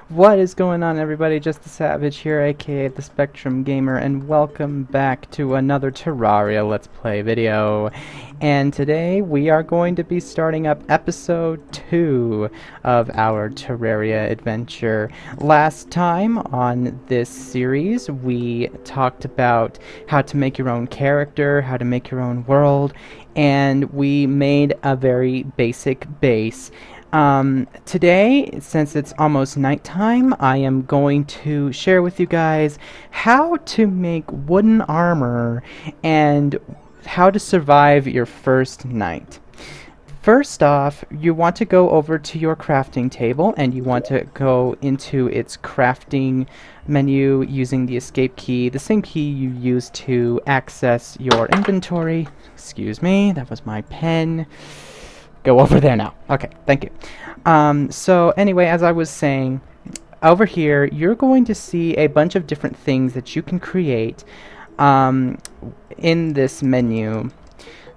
What is going on, everybody? Just the Savage here, aka the Spectrum Gamer, and welcome back to another Terraria Let's Play video. And today we are going to be starting up episode 2 of our Terraria adventure. Last time on this series we talked about how to make your own character, how to make your own world, and we made a very basic base. Today, since it's almost nighttime, I am going to share with you guys how to make wooden armor and how to survive your first night. First off, you want to go over to your crafting table and you want to go into its crafting menu using the escape key, the same key you use to access your inventory. Excuse me, that was my pen. Go over there now. Okay, thank you. So anyway, as I was saying, over here you're going to see a bunch of different things that you can create in this menu.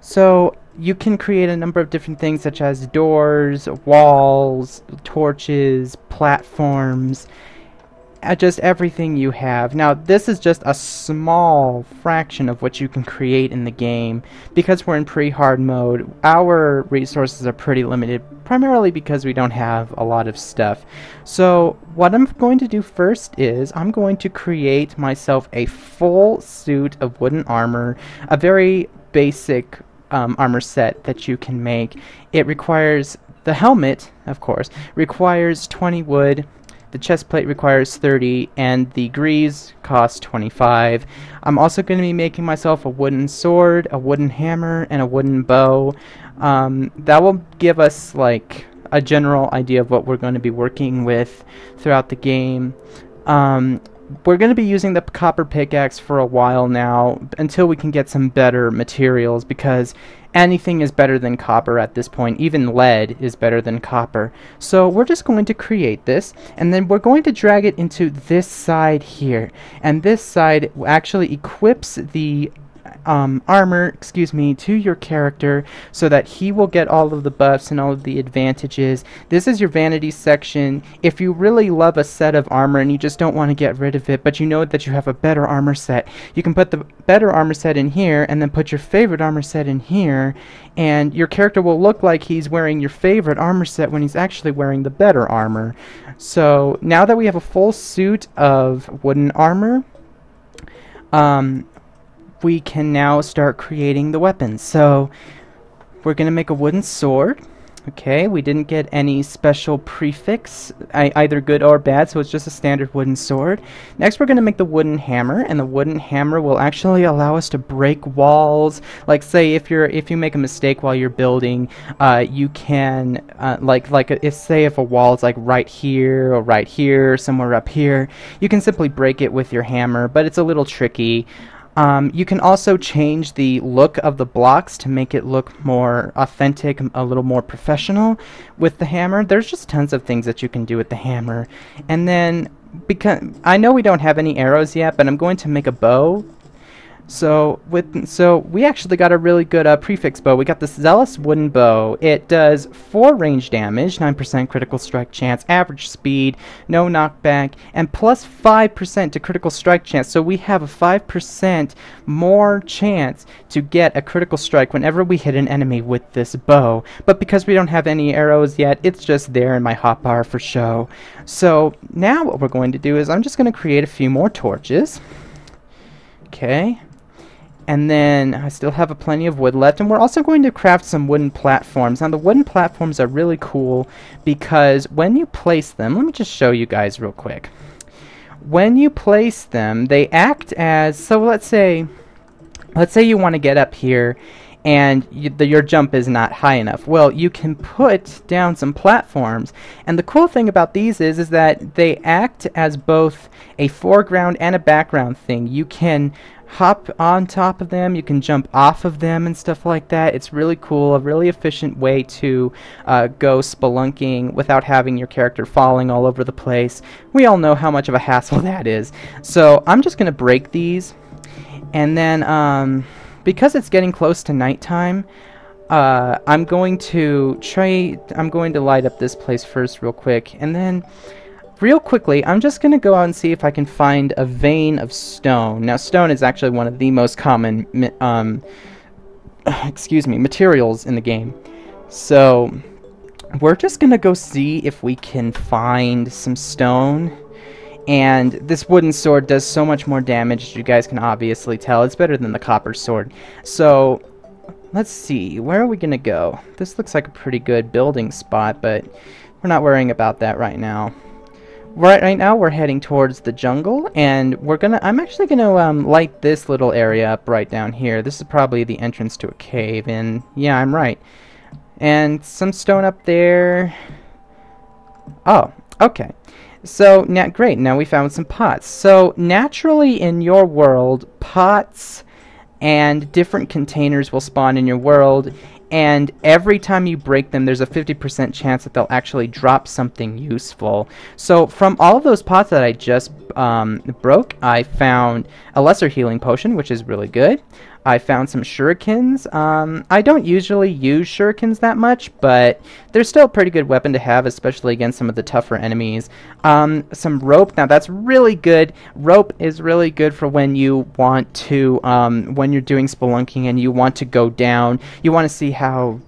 So you can create a number of different things such as doors, walls, torches, platforms, just everything you have. Now this is just a small fraction of what you can create in the game. Because we're in pre-hard mode, our resources are pretty limited, primarily because we don't have a lot of stuff. So what I'm going to do first is I'm going to create myself a full suit of wooden armor, a very basic armor set that you can make. It requires, the helmet of course requires 20 wood, the chest plate requires 30, and the greaves cost 25. I'm also going to be making myself a wooden sword, a wooden hammer, and a wooden bow. That will give us like a general idea of what we're going to be working with throughout the game. We're going to be using the copper pickaxe for a while now until we can get some better materials, because anything is better than copper at this point. Even lead is better than copper. So we're just going to create this, and then we're going to drag it into this side here. And this side actually equips the armor, to your character so that he will get all of the buffs and all of the advantages. This is your vanity section. If you really love a set of armor and you just don't want to get rid of it, but you know that you have a better armor set, you can put the better armor set in here and then put your favorite armor set in here, and your character will look like he's wearing your favorite armor set when he's actually wearing the better armor. So now that we have a full suit of wooden armor, we can now start creating the weapons. So we're gonna make a wooden sword. Okay, we didn't get any special prefix, either good or bad, so it's just a standard wooden sword. Next we're gonna make the wooden hammer, and the wooden hammer will actually allow us to break walls. Like say if you make a mistake while you're building, you can if a wall is like right here or right here, somewhere up here, you can simply break it with your hammer, but it's a little tricky. You can also change the look of the blocks to make it look more authentic, a little more professional with the hammer. There's just tons of things that you can do with the hammer. And then, because I know we don't have any arrows yet, but I'm going to make a bow. So we actually got a really good prefix bow. We got the Zealous wooden bow. It does 4 range damage, 9% critical strike chance, average speed, no knockback, and plus 5% to critical strike chance. So we have a 5% more chance to get a critical strike whenever we hit an enemy with this bow. But because we don't have any arrows yet, it's just there in my hotbar for show. So now what we're going to do is I'm just going to create a few more torches. Okay. And then I still have plenty of wood left, and we're also going to craft some wooden platforms. Now the wooden platforms are really cool because when you place them, let me just show you guys real quick. When you place them, they act as, so let's say you want to get up here and your jump is not high enough. Well, you can put down some platforms, and the cool thing about these is that they act as both a foreground and a background thing. You can hop on top of them, you can jump off of them and stuff like that. It's really cool, a really efficient way to go spelunking without having your character falling all over the place. We all know how much of a hassle that is. So I'm just gonna break these, and then because it's getting close to nighttime, I'm going to light up this place first real quick, and then real quickly, I'm just going to go out and see if I can find a vein of stone. Now, stone is actually one of the most common materials in the game. So we're just gonna go see if we can find some stone. And this wooden sword does so much more damage, as you guys can obviously tell. It's better than the copper sword. So let's see, where are we gonna go? This looks like a pretty good building spot, but we're not worrying about that right now. Right now we're heading towards the jungle, and I'm actually gonna light this little area up right down here. This is probably the entrance to a cave, and yeah, I'm right. And some stone up there. Oh, okay. So now, great, now we found some pots. So naturally in your world, pots and different containers will spawn in your world, and every time you break them, there's a 50% chance that they'll actually drop something useful. So from all of those pots that I just broke, I found a lesser healing potion, which is really good. I found some shurikens. I don't usually use shurikens that much, but they're still a pretty good weapon to have, especially against some of the tougher enemies. Some rope. Now that's really good. Rope is really good for when you want to, when you're doing spelunking and you want to go down. You want to see how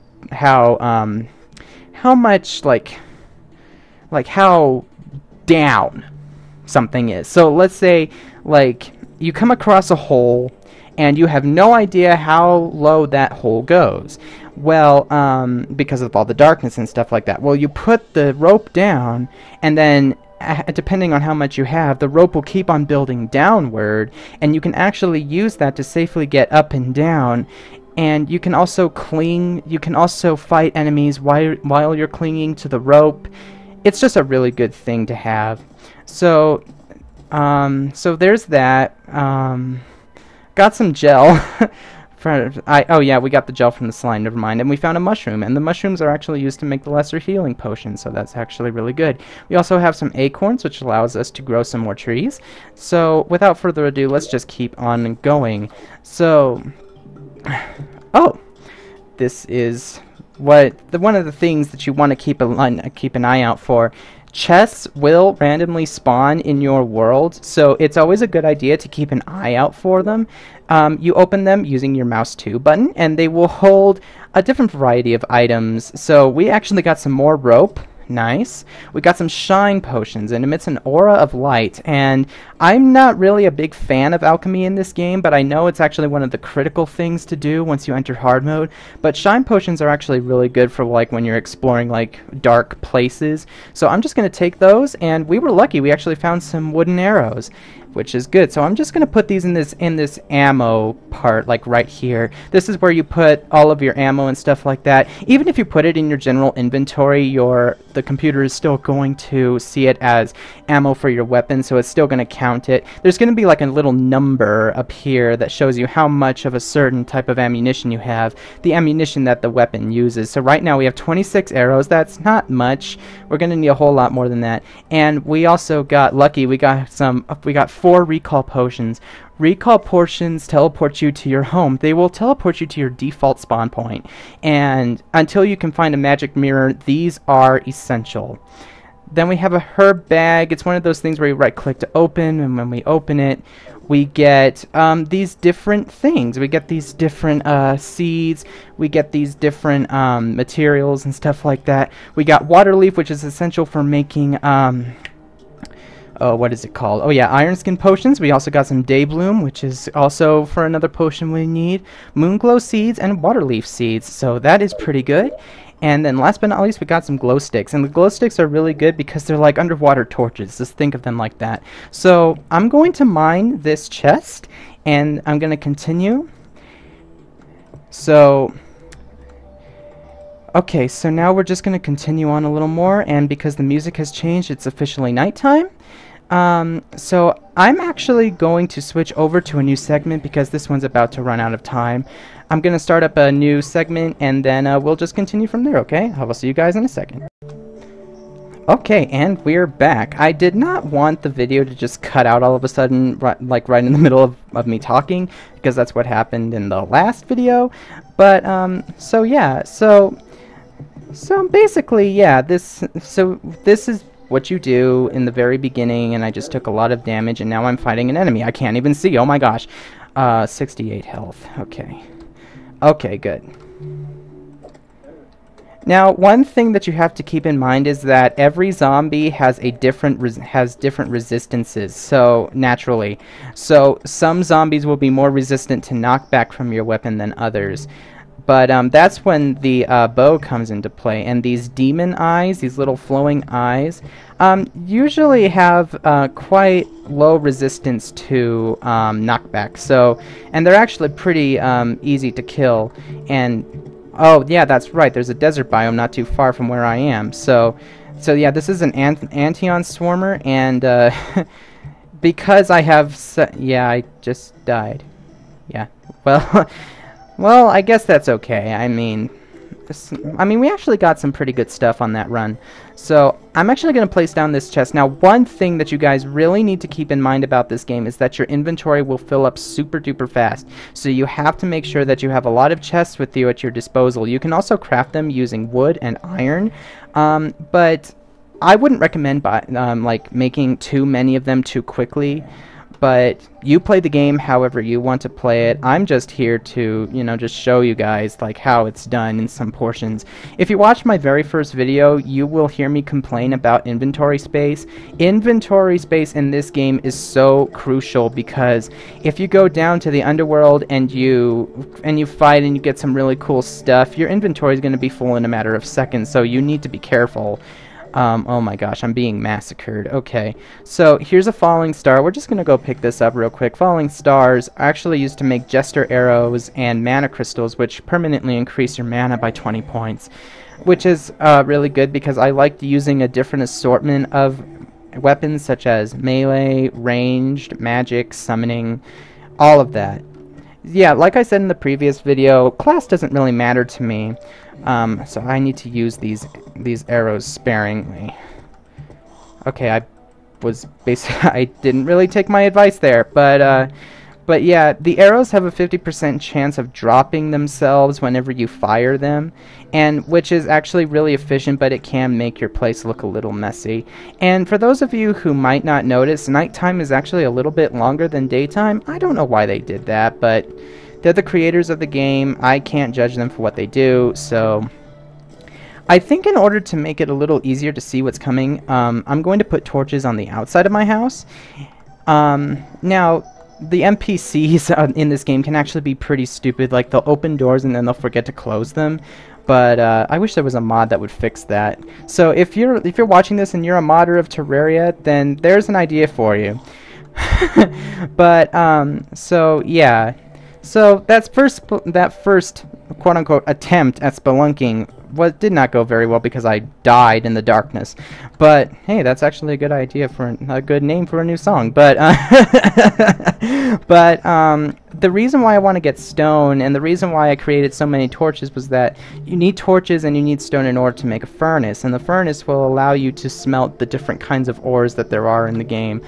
much like how down something is. So let's say like you come across a hole and you have no idea how low that hole goes. Well, because of all the darkness and stuff like that. Well, you put the rope down, and then depending on how much you have, the rope will keep on building downward, and you can actually use that to safely get up and down. And you can also fight enemies while you're clinging to the rope. It's just a really good thing to have. So there's that. Got some gel. Oh yeah, we got the gel from the slime, never mind. And we found a mushroom, and the mushrooms are actually used to make the lesser healing potion, so that's actually really good. We also have some acorns, which allows us to grow some more trees. So without further ado, let's just keep on going. So, oh, this is one of the things that you want to keep an eye out for. Chests will randomly spawn in your world, so it's always a good idea to keep an eye out for them. You open them using your mouse 2 button, and they will hold a different variety of items. So we actually got some more rope. Nice. We got some shine potions, and emits an aura of light. And I'm not really a big fan of alchemy in this game, but I know it's actually one of the critical things to do once you enter hard mode. But shine potions are actually really good for like when you're exploring like dark places. So I'm just going to take those, and we were lucky. We actually found some wooden arrows, which is good. So I'm just going to put these in this ammo part, like right here. This is where you put all of your ammo and stuff like that. Even if you put it in your general inventory, the computer is still going to see it as ammo for your weapon, so it's still going to count it. There's going to be like a little number up here that shows you how much of a certain type of ammunition you have, the ammunition that the weapon uses. So right now we have 26 arrows. That's not much. We're going to need a whole lot more than that. And we also got lucky. We got 4 recall potions. Recall potions teleport you to your home. They will teleport you to your default spawn point. And until you can find a magic mirror, these are essential. Then we have a herb bag. It's one of those things where you right click to open, and when we open it, we get these different things. We get these different seeds. We get these different materials and stuff like that. We got water leaf, which is essential for making what is it called? Oh yeah, iron skin potions. We also got some day bloom, which is also for another potion we need. Moonglow seeds and water leaf seeds. So that is pretty good. And then last but not least, we got some glow sticks. And the glow sticks are really good because they're like underwater torches. Just think of them like that. So I'm going to mine this chest, and I'm going to continue. So okay, so now we're just going to continue on a little more, and because the music has changed, it's officially nighttime. So I'm actually going to switch over to a new segment because this one's about to run out of time. I'm going to start up a new segment, and then we'll just continue from there, okay? I will see you guys in a second. Okay, and we're back. I did not want the video to just cut out all of a sudden, right in the middle of me talking, because that's what happened in the last video. But, so yeah, so basically, yeah, this is what you do in the very beginning, and I just took a lot of damage, and now I'm fighting an enemy I can't even see. Oh my gosh. 68 health. Okay. Okay, good. Now, one thing that you have to keep in mind is that every zombie has a different resistances, so naturally. So some zombies will be more resistant to knockback from your weapon than others. But that's when the bow comes into play, and these demon eyes, these little flowing eyes, usually have quite low resistance to knockback. So, and they're actually pretty easy to kill. And oh, yeah, that's right. There's a desert biome not too far from where I am. So yeah, this is an Antion Swarmer, and because I have... yeah, I just died. Yeah, well... well, I guess that's okay. I mean, we actually got some pretty good stuff on that run. So, I'm actually going to place down this chest. Now, one thing that you guys really need to keep in mind about this game is that your inventory will fill up super duper fast. So, you have to make sure that you have a lot of chests with you at your disposal. You can also craft them using wood and iron, but I wouldn't recommend like making too many of them too quickly. But you play the game however you want to play it. I'm just here to, you know, just show you guys like how it's done in some portions. If you watch my very first video, you will hear me complain about inventory space. Inventory space in this game is so crucial because if you go down to the underworld and you fight and you get some really cool stuff, your inventory is going to be full in a matter of seconds, so you need to be careful. Oh my gosh, I'm being massacred. Okay, so here's a falling star. We're just going to go pick this up real quick. Falling stars are actually used to make jester arrows and mana crystals, which permanently increase your mana by 20 points, which is really good because I liked using a different assortment of weapons such as melee, ranged, magic, summoning, all of that. Yeah, like I said in the previous video, class doesn't really matter to me. So I need to use these arrows sparingly. Okay, I didn't really take my advice there, but yeah, the arrows have a 50% chance of dropping themselves whenever you fire them, and which is actually really efficient, but it can make your place look a little messy. And for those of you who might not notice, nighttime is actually a little bit longer than daytime. I don't know why they did that, but they're the creators of the game. I can't judge them for what they do, so I think in order to make it a little easier to see what's coming, I'm going to put torches on the outside of my house. Now, the NPCs in this game can actually be pretty stupid. Like, they'll open doors and then they'll forget to close them. But I wish there was a mod that would fix that. So if you're watching this and you're a modder of Terraria, then there's an idea for you. But so yeah. So that first quote-unquote attempt at spelunking did not go very well because I died in the darkness. But hey, that's actually a good idea for a good name for a new song. But the reason why I want to get stone and the reason why I created so many torches was that you need torches and you need stone in order to make a furnace, and the furnace will allow you to smelt the different kinds of ores that there are in the game.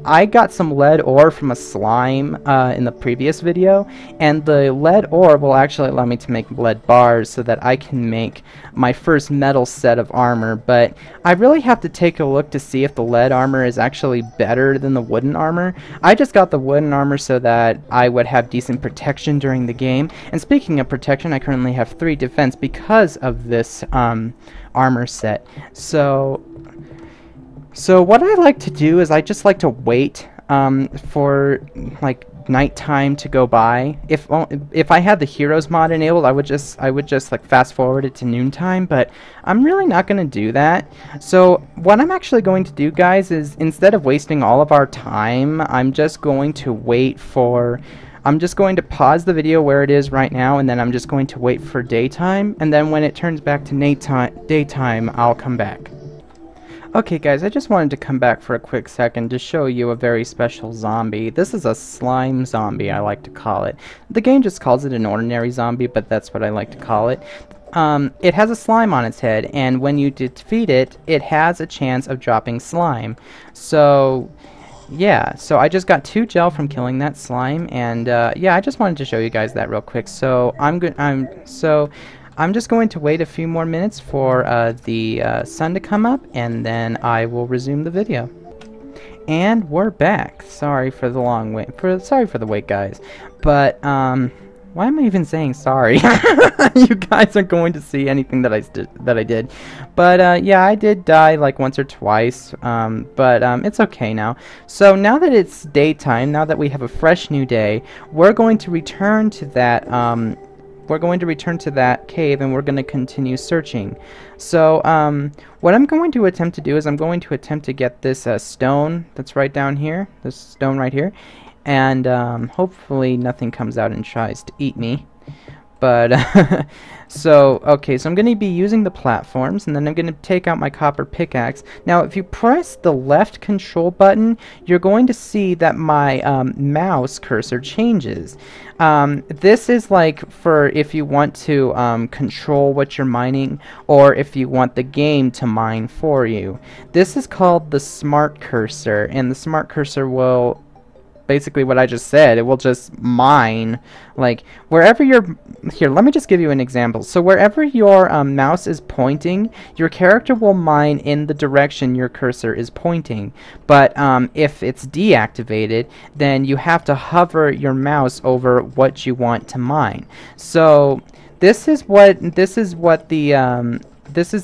I got some lead ore from a slime in the previous video, and the lead ore will actually allow me to make lead bars so that I can make my first metal set of armor. But I really have to take a look to see if the lead armor is actually better than the wooden armor. I just got the wooden armor so that I would have decent protection during the game. And speaking of protection, I currently have 3 defense because of this armor set. So what I like to do is I just like to wait for like nighttime to go by. If I had the heroes mod enabled, I would just like fast forward it to noontime, but I'm really not going to do that. So what I'm actually going to do, guys, is instead of wasting all of our time, I'm just going to pause the video where it is right now, and then I'm just going to wait for daytime, and then when it turns back to daytime, I'll come back. Okay guys, I just wanted to come back for a quick second to show you a very special zombie. This is a slime zombie, I like to call it. The game just calls it an ordinary zombie, but that's what I like to call it. It has a slime on its head, and when you defeat it, it has a chance of dropping slime. So yeah, so I just got 2 gel from killing that slime, and yeah, I just wanted to show you guys that real quick. So I'm just going to wait a few more minutes for the sun to come up, and then I will resume the video. And we're back. Sorry for the long wait. Sorry for the wait, guys. But why am I even saying sorry? You guys aren't going to see anything that I did. But yeah, I did die like once or twice. But it's okay now. So now that it's daytime, now that we have a fresh new day, we're going to return to that cave, and we're going to continue searching. So what I'm going to attempt to do is I'm going to attempt to get this stone that's right down here, this stone right here, and hopefully nothing comes out and tries to eat me. But okay, so I'm going to be using the platforms, and then I'm going to take out my copper pickaxe. Now, if you press the left control button, you're going to see that my mouse cursor changes. This is like for if you want to control what you're mining, or if you want the game to mine for you. This is called the smart cursor, and the smart cursor will basically what I just said. It will just mine, like wherever you're here. Let me just give you an example. So wherever your mouse is pointing, your character will mine in the direction your cursor is pointing. But if it's deactivated, then you have to hover your mouse over what you want to mine. So this is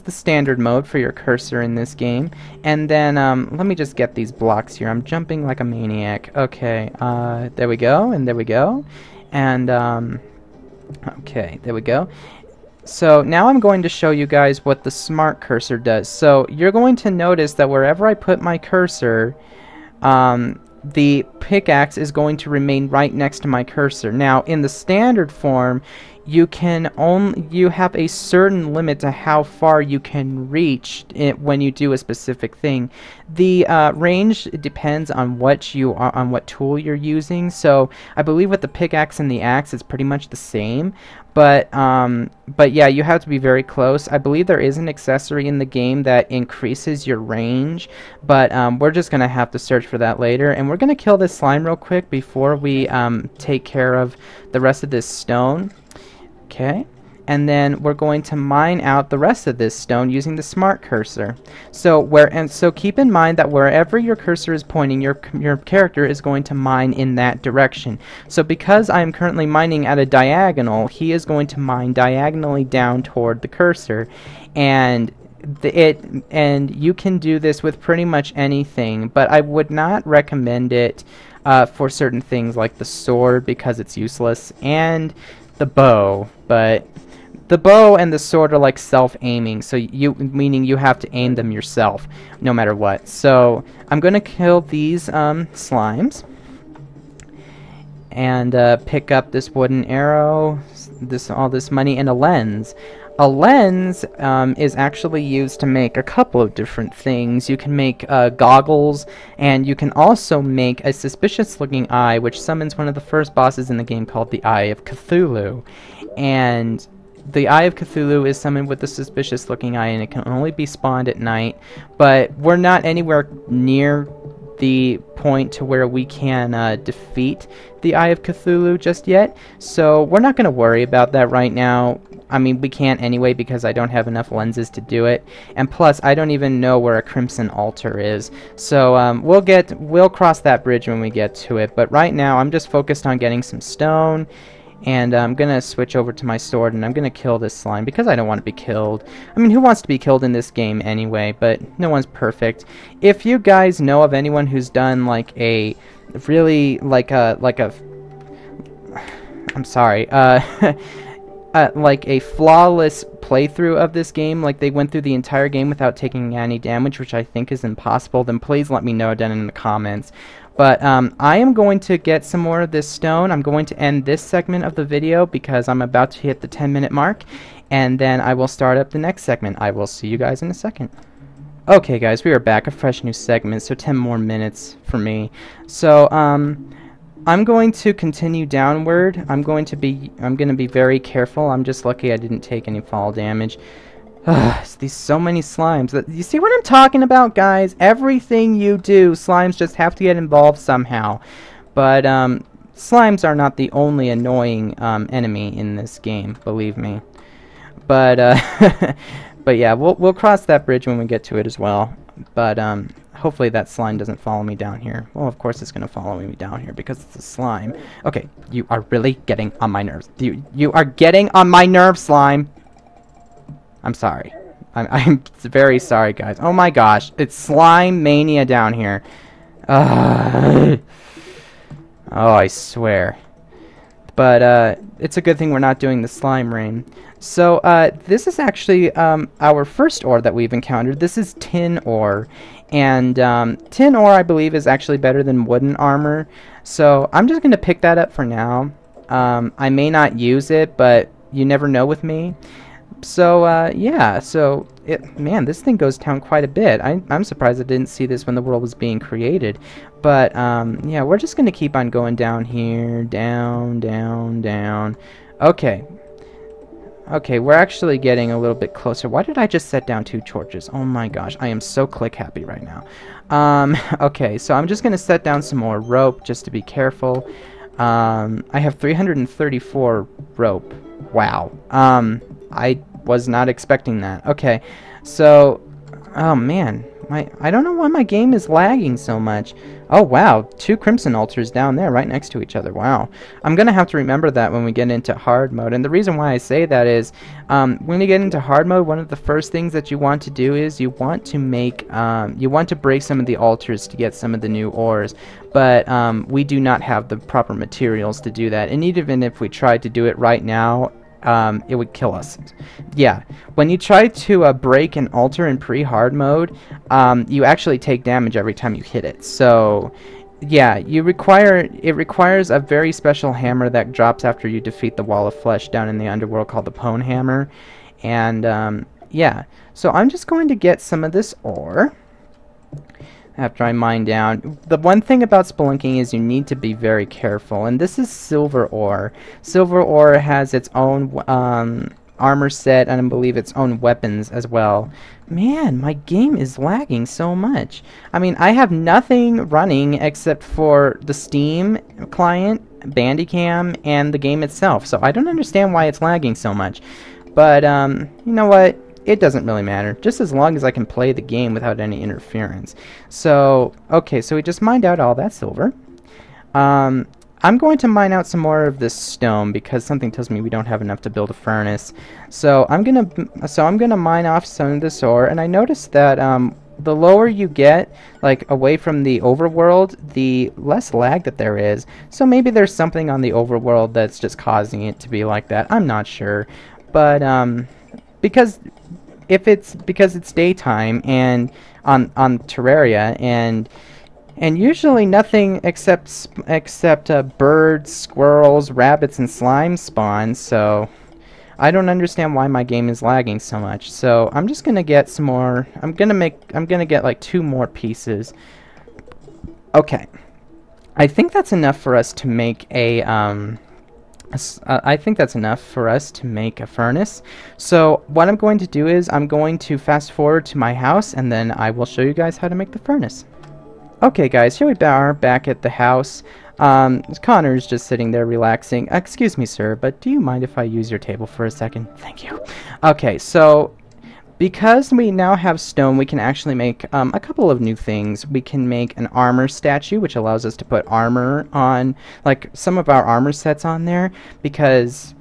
the standard mode for your cursor in this game. And then let me just get these blocks here. I'm jumping like a maniac. Okay, there we go, and there we go, and okay, there we go. So now I'm going to show you guys what the smart cursor does. So you're going to notice that wherever I put my cursor, the pickaxe is going to remain right next to my cursor. Now in the standard form, you have a certain limit to how far you can reach it when you do a specific thing. The range depends on what tool you're using. So I believe with the pickaxe and the axe, it's pretty much the same. But yeah, you have to be very close. I believe there is an accessory in the game that increases your range, but we're just gonna have to search for that later. And we're gonna kill this slime real quick before we take care of the rest of this stone. Okay, and then we're going to mine out the rest of this stone using the smart cursor. So keep in mind that wherever your cursor is pointing, your character is going to mine in that direction. So because I am currently mining at a diagonal, he is going to mine diagonally down toward the cursor, and you can do this with pretty much anything, but I would not recommend it for certain things like the sword, because it's useless, and the bow. But the bow and the sword are like self-aiming, so meaning you have to aim them yourself no matter what. So I'm gonna kill these slimes and pick up this wooden arrow, all this money, and a lens. A lens is actually used to make a couple of different things. You can make goggles, and you can also make a suspicious-looking eye, which summons one of the first bosses in the game called the Eye of Cthulhu. And the Eye of Cthulhu is summoned with the suspicious-looking eye, and it can only be spawned at night. But we're not anywhere near the point to where we can defeat the Eye of Cthulhu just yet, so we're not going to worry about that right now. I mean, we can't anyway because I don't have enough lenses to do it, and plus I don't even know where a crimson altar is. So we'll cross that bridge when we get to it. But right now I'm just focused on getting some stone, and I'm gonna switch over to my sword, and I'm gonna kill this slime because I don't want to be killed. I mean, who wants to be killed in this game anyway? But no one's perfect. If you guys know of anyone who's done like a really like a I'm sorry, like a flawless playthrough of this game, like they went through the entire game without taking any damage, which I think is impossible, then please let me know down in the comments. But I am going to get some more of this stone. I'm going to end this segment of the video because I'm about to hit the 10-minute mark, and then I will start up the next segment. I will see you guys in a second. Okay guys, we are back, a fresh new segment, so 10 more minutes for me. So I'm going to continue downward. I'm going to be very careful. I'm just lucky I didn't take any fall damage. These so many slimes. You see what I'm talking about, guys? Everything you do, slimes just have to get involved somehow. But slimes are not the only annoying enemy in this game, believe me. But but yeah, we'll cross that bridge when we get to it as well. But hopefully that slime doesn't follow me down here. Well, of course it's gonna follow me down here because it's a slime. Okay, you are really getting on my nerves. You are getting on my nerves, slime. I'm sorry. I'm very sorry, guys. Oh my gosh, it's slime mania down here. Oh, I swear. But it's a good thing we're not doing the slime rain. So this is actually our first ore that we've encountered. This is tin ore. And tin ore, I believe, is actually better than wooden armor. So I'm just going to pick that up for now. I may not use it, but you never know with me. So yeah, so man, this thing goes down quite a bit. I'm surprised I didn't see this when the world was being created. But yeah, we're just going to keep on going down here. Down, down, down. Okay. Okay, we're actually getting a little bit closer. Why did I just set down 2 torches? Oh my gosh, I am so click happy right now. Okay, so I'm just going to set down some more rope just to be careful. I have 334 rope. Wow. I was not expecting that. Okay, so, oh man, I don't know why my game is lagging so much. Oh wow, 2 crimson altars down there right next to each other. Wow. I'm gonna have to remember that when we get into hard mode. And the reason why I say that is when you get into hard mode, one of the first things that you want to do is you want to make you want to break some of the altars to get some of the new ores. But we do not have the proper materials to do that. And even if we tried to do it right now, it would kill us. Yeah, when you try to break an altar in pre-hard mode, you actually take damage every time you hit it. So, yeah, it requires a very special hammer that drops after you defeat the wall of flesh down in the underworld called the Pwn Hammer. And, yeah, so I'm just going to get some of this ore after I mine down. The one thing about spelunking is you need to be very careful, and this is silver ore. Silver ore has its own armor set, and I believe its own weapons as well. Man, my game is lagging so much. I mean, I have nothing running except for the Steam client, Bandicam, and the game itself, so I don't understand why it's lagging so much. But, you know what? It doesn't really matter, just as long as I can play the game without any interference. So, okay, so we just mined out all that silver. I'm going to mine out some more of this stone because something tells me we don't have enough to build a furnace. So I'm gonna mine off some of this ore, and I noticed that the lower you get, like, away from the overworld, the less lag that there is. So maybe there's something on the overworld that's just causing it to be like that. I'm not sure, but because it's daytime and on Terraria, and usually nothing except birds, squirrels, rabbits, and slime spawn. So I don't understand why my game is lagging so much. So I'm just gonna get some more. I'm gonna get like 2 more pieces. Okay, I think that's enough for us to make a I think that's enough for us to make a furnace. So what I'm going to do is I'm going to fast forward to my house, and then I will show you guys how to make the furnace. Okay guys, here we are back at the house. Connor's just sitting there relaxing. Excuse me, sir, but do you mind if I use your table for a second? Thank you. Okay, so because we now have stone, we can actually make a couple of new things. We can make an armor statue, which allows us to put armor on, like, some of our armor sets on there, because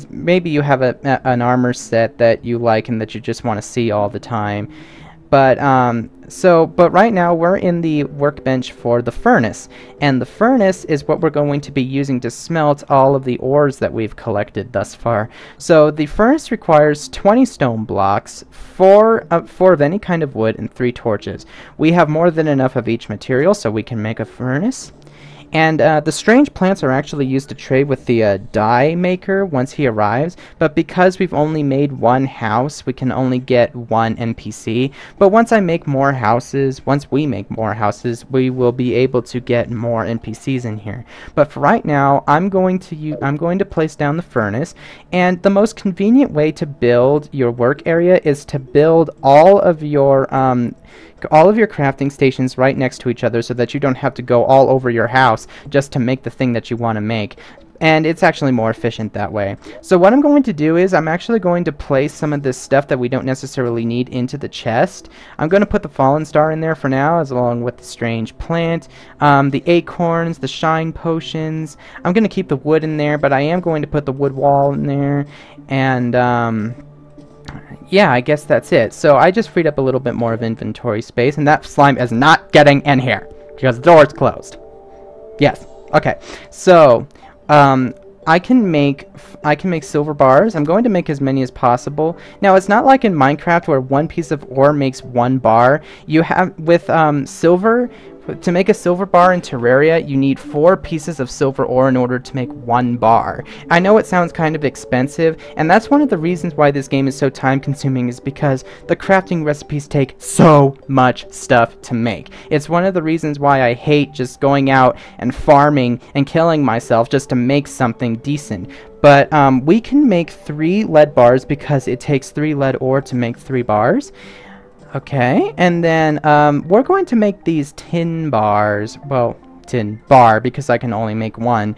maybe you have an armor set that you like and that you just want to see all the time. But but right now we're in the workbench for the furnace, and the furnace is what we're going to be using to smelt all of the ores that we've collected thus far. So the furnace requires 20 stone blocks, 4 of any kind of wood, and 3 torches. We have more than enough of each material, so we can make a furnace. And the strange plants are actually used to trade with the dye maker once he arrives, but because we've only made 1 house, we can only get 1 NPC. But once we make more houses, we will be able to get more NPCs in here. But for right now, I'm going to place down the furnace, and the most convenient way to build your work area is to build all of your crafting stations right next to each other, so that you don't have to go all over your house just to make the thing that you want to make. and it's actually more efficient that way. So what I'm going to do is I'm actually going to place some of this stuff that we don't necessarily need into the chest. I'm going to put the fallen star in there for now, as along with the strange plant, the acorns, the shine potions. I'm going to keep the wood in there, but I am going to put the wood wall in there, and yeah, I guess that's it. So I just freed up a little bit more of inventory space, and that slime is not getting in here because the door is closed. Yes. Okay. So I can make silver bars. I'm going to make as many as possible. Now, it's not like in Minecraft where one piece of ore makes one bar. You have with silver. To make a silver bar in Terraria, you need 4 pieces of silver ore in order to make 1 bar. I know it sounds kind of expensive, and that's one of the reasons why this game is so time-consuming, is because the crafting recipes take so much stuff to make. It's one of the reasons why I hate just going out and farming and killing myself just to make something decent. But we can make 3 lead bars because it takes 3 lead ore to make 3 bars. Okay, and then we're going to make these tin bars. Well, tin bar, because I can only make 1.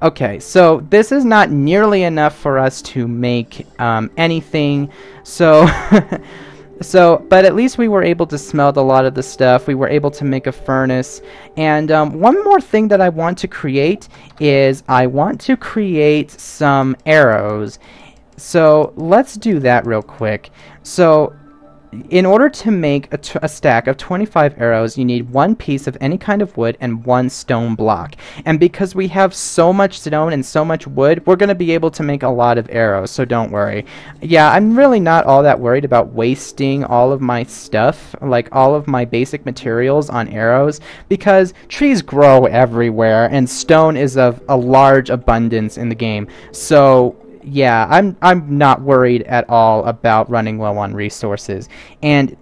Okay, so this is not nearly enough for us to make anything. So, but at least we were able to smelt a lot of the stuff. We were able to make a furnace. And one more thing that I want to create is I want to create some arrows. So let's do that real quick. So in order to make a stack of 25 arrows, you need 1 piece of any kind of wood and 1 stone block. And because we have so much stone and so much wood, we're going to be able to make a lot of arrows, so don't worry. Yeah, I'm really not all that worried about wasting all of my stuff, like all of my basic materials on arrows, because trees grow everywhere and stone is of a large abundance in the game. So yeah, I'm not worried at all about running low on resources. And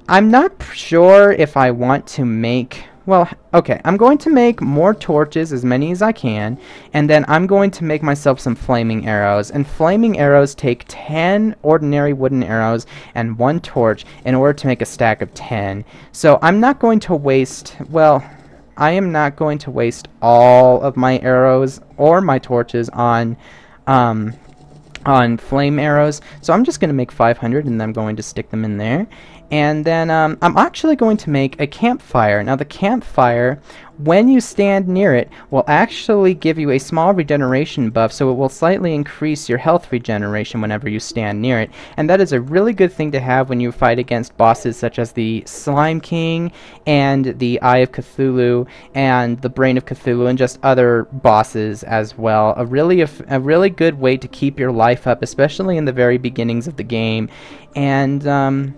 I'm not sure if I want to make... Well, okay, I'm going to make more torches, as many as I can, and then I'm going to make myself some flaming arrows. And flaming arrows take 10 ordinary wooden arrows and 1 torch in order to make a stack of 10. So I'm not going to waste... Well, I am not going to waste all of my arrows or my torches on flame arrows, so I'm just going to make 500 and I'm going to stick them in there. And then I'm actually going to make a campfire. Now the campfire, when you stand near it, will actually give you a small regeneration buff, so it will slightly increase your health regeneration whenever you stand near it. And that is a really good thing to have when you fight against bosses such as the Slime King and the Eye of Cthulhu and the Brain of Cthulhu and just other bosses as well. A really good way to keep your life up, especially in the very beginnings of the game. And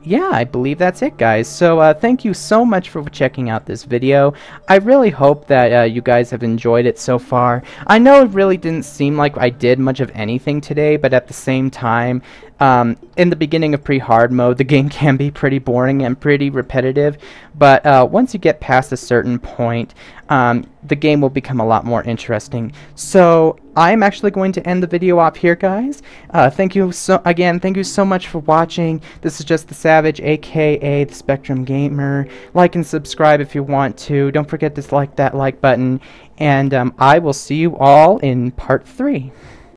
yeah, I believe that's it, guys. So thank you so much for checking out this video. I really hope that you guys have enjoyed it so far. I know it really didn't seem like I did much of anything today, but at the same time, in the beginning of pre-hard mode, the game can be pretty boring and pretty repetitive, but once you get past a certain point, the game will become a lot more interesting. So I'm actually going to end the video off here, guys. Thank you so much for watching. This is just the Savage, aka the Spectrum Gamer. Like and subscribe if you want to. Don't forget to like that like button, and I will see you all in part 3.